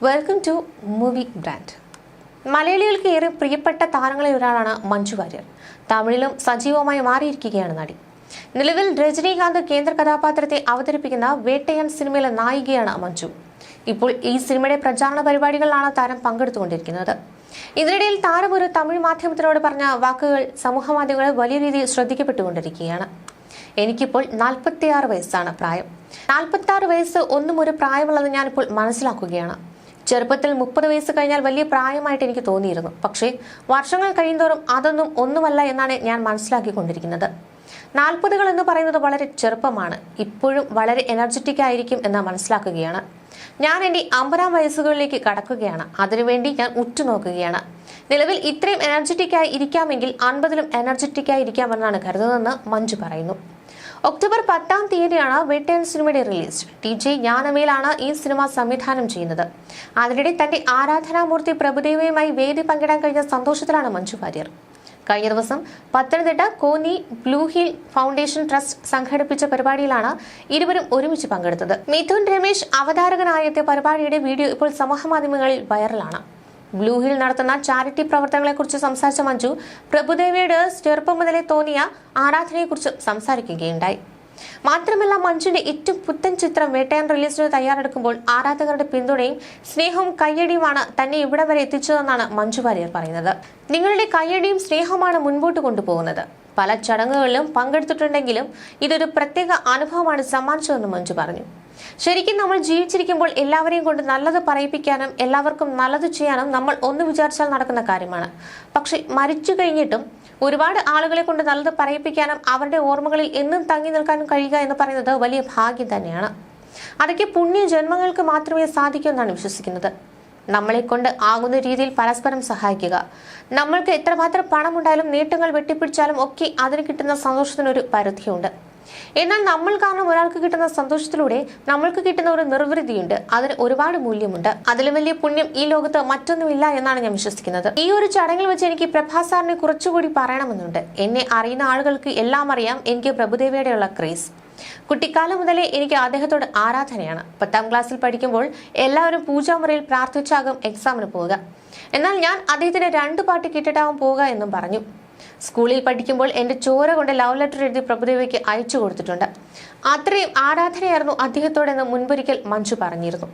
Welcome to movie brand. മലയാളികൾക്ക് ഏറെ പ്രിയപ്പെട്ട താരങ്ങളിൽ ഒരാളാണ് മഞ്ജു വാര്യർ. തമിഴിലും സജീവമായി മാറിയിരിക്കുകയാണ് നടി. നിലവിൽ രജനീകാന്ത് കേന്ദ്ര കഥാപാത്രത്തെ അവതരിപ്പിക്കുന്ന വേട്ടയാൻ സിനിമയിലെ നായികയാണ് മഞ്ജു. ഇപ്പോൾ ഈ സിനിമയുടെ പ്രചാരണ പരിപാടികളിലാണ് താരം പങ്കെടുത്തുകൊണ്ടിരിക്കുന്നത്. ഇതിനിടയിൽ താരം ഒരു തമിഴ് മാധ്യമത്തിനോട് പറഞ്ഞ വാക്കുകൾ സമൂഹമാധ്യമങ്ങളിൽ വലിയ രീതിയിൽ ശ്രദ്ധിക്കപ്പെട്ടുകൊണ്ടിരിക്കുകയാണ്. എനിക്കിപ്പോൾ 46 വയസ്സാണ് പ്രായം. 46 വയസ്സ് ഒന്നും ഒരു പ്രായമുള്ളത് ഞാനിപ്പോൾ മനസ്സിലാക്കുകയാണ്. ചെറുപ്പത്തിൽ 30 വയസ്സ് കഴിഞ്ഞാൽ വലിയ പ്രായമായിട്ട് എനിക്ക് തോന്നിയിരുന്നു. പക്ഷേ വർഷങ്ങൾ കഴിയുന്തോറും അതൊന്നും ഒന്നുമല്ല എന്നാണ് ഞാൻ മനസ്സിലാക്കിക്കൊണ്ടിരിക്കുന്നത്. 40കൾ എന്ന് പറയുന്നത് വളരെ ചെറുപ്പമാണ്. ഇപ്പോഴും വളരെ എനർജറ്റിക് ആയിരിക്കും എന്ന് മനസ്സിലാക്കുകയാണ്. ഞാൻ എൻ്റെ 50 വയസ്സുകളിലേക്ക് കടക്കുകയാണ്. അതിനുവേണ്ടി ഞാൻ ഉറ്റുനോക്കുകയാണ്. നിലവിൽ ഇത്രയും എനർജറ്റിക്കായി ഇരിക്കാമെങ്കിൽ 50ലും എനർജറ്റിക്കായി ഇരിക്കാമെന്നാണ് കരുതുന്നതെന്ന് മഞ്ജു പറയുന്നു. ഒക്ടോബർ 10-ാം തീയതിയാണ് വേട്ടയാൻ സിനിമയുടെ റിലീസ്. TJ ജ്ഞാനവേലാണ് ഈ സിനിമ സംവിധാനം ചെയ്യുന്നത്. അതിനിടെ തന്റെ ആരാധനാമൂർത്തി പ്രഭുദേവയുമായി വേദി പങ്കിടാൻ കഴിഞ്ഞ സന്തോഷത്തിലാണ് മഞ്ജു വാര്യർ. കഴിഞ്ഞ ദിവസം Pathanamthitta Konni blue hill foundation trust സംഘടിപ്പിച്ച പരിപാടിയിലാണ് ഇരുവരും ഒരുമിച്ച് പങ്കെടുത്തത്. മിഥുൻ രമേശ് അവതാരകനായെത്തിയ പരിപാടിയുടെ വീഡിയോ ഇപ്പോൾ സമൂഹമാധ്യമങ്ങളിൽ വൈറലാണ്. ബ്ലൂ ഹിൽ നടത്തുന്ന ചാരിറ്റി പ്രവർത്തനങ്ങളെക്കുറിച്ച് സംസാരിച്ച മഞ്ജു പ്രഭുദേവയുടെ ചെറുപ്പം മുതലേ തോന്നിയ ആരാധനയെക്കുറിച്ച് സംസാരിക്കുകയുണ്ടായി. മാത്രമല്ല, മഞ്ജുവിന്റെ ഏറ്റവും പുത്തൻ ചിത്രം വേട്ടയാൻ റിലീസിന് തയ്യാറെടുക്കുമ്പോൾ ആരാധകരുടെ പിന്തുണയും സ്നേഹവും കയ്യടിയുമാണ് തന്നെ ഇവിടെ വരെ എത്തിച്ചതെന്നാണ് മഞ്ജു വാര്യർ പറയുന്നത്. നിങ്ങളുടെ കയ്യടിയും സ്നേഹവുമാണ് മുൻപോട്ട് കൊണ്ടുപോകുന്നത്. പല ചടങ്ങുകളിലും പങ്കെടുത്തിട്ടുണ്ടെങ്കിലും ഇതൊരു പ്രത്യേക അനുഭവമാണ് സമ്മാനിച്ചതെന്ന് മഞ്ജു പറഞ്ഞു. ശരിക്കും നമ്മൾ ജീവിച്ചിരിക്കുമ്പോൾ എല്ലാവരെയും കൊണ്ട് നല്ലത് പറയിപ്പിക്കാനും എല്ലാവർക്കും നല്ലത് ചെയ്യാനും നമ്മൾ ഒന്ന് വിചാരിച്ചാൽ നടക്കുന്ന കാര്യമാണ്. പക്ഷെ മരിച്ചു കഴിഞ്ഞിട്ടും ഒരുപാട് ആളുകളെ കൊണ്ട് നല്ലത് പറയിപ്പിക്കാനും അവരുടെ ഓർമ്മകളിൽ എന്നും തങ്ങി നിൽക്കാനും കഴിയുക എന്ന് പറയുന്നത് വലിയ ഭാഗ്യം തന്നെയാണ്. അതൊക്കെ പുണ്യ ജന്മങ്ങൾക്ക് മാത്രമേ സാധിക്കൂ എന്നാണ് വിശ്വസിക്കുന്നത്. നമ്മളെ കൊണ്ട് ആകുന്ന രീതിയിൽ പരസ്പരം സഹായിക്കുക. നമ്മൾക്ക് എത്രമാത്രം പണമുണ്ടായാലും നേട്ടങ്ങൾ വെട്ടിപ്പിടിച്ചാലും ഒക്കെ അതിന് കിട്ടുന്ന സന്തോഷത്തിനൊരു പരിധിയുണ്ട്. എന്നാൽ നമ്മൾ കാരണം ഒരാൾക്ക് കിട്ടുന്ന സന്തോഷത്തിലൂടെ നമ്മൾക്ക് കിട്ടുന്ന ഒരു നിർവൃതിയുണ്ട്. അതിന് ഒരുപാട് മൂല്യമുണ്ട്. അതിലും വലിയ പുണ്യം ഈ ലോകത്ത് മറ്റൊന്നുമില്ല എന്നാണ് ഞാൻ വിശ്വസിക്കുന്നത്. ഈ ഒരു ചടങ്ങിൽ വെച്ച് എനിക്ക് പ്രഭാസ് സാറിനെ കുറച്ചുകൂടി പറയണമെന്നുണ്ട്. എന്നെ അറിയുന്ന ആളുകൾക്ക് എല്ലാം അറിയാം എനിക്ക് പ്രഭുദേവയുടെയുള്ള ക്രേസ്. കുട്ടിക്കാലം മുതലേ എനിക്ക് അദ്ദേഹത്തോട് ആരാധനയാണ്. 10ാം ക്ലാസ്സിൽ പഠിക്കുമ്പോൾ എല്ലാവരും പൂജാമുറിയിൽ പ്രാർത്ഥിച്ചാകും എക്സാമിന് പോവുക. എന്നാൽ ഞാൻ അദ്ദേഹത്തിന് 2 പാട്ട് കേട്ടിട്ടാവും പോവുക എന്നും പറഞ്ഞു. സ്കൂളിൽ പഠിക്കുമ്പോൾ എന്റെ ചോര കൊണ്ട് ലവ് ലെറ്റർ എഴുതി പ്രഭുദേവയ്ക്ക് അയച്ചു കൊടുത്തിട്ടുണ്ട്. അത്രയും ആരാധനയായിരുന്നു അദ്ദേഹത്തോടെന്ന് മുൻപൊരിക്കൽ മഞ്ജു പറഞ്ഞിരുന്നു.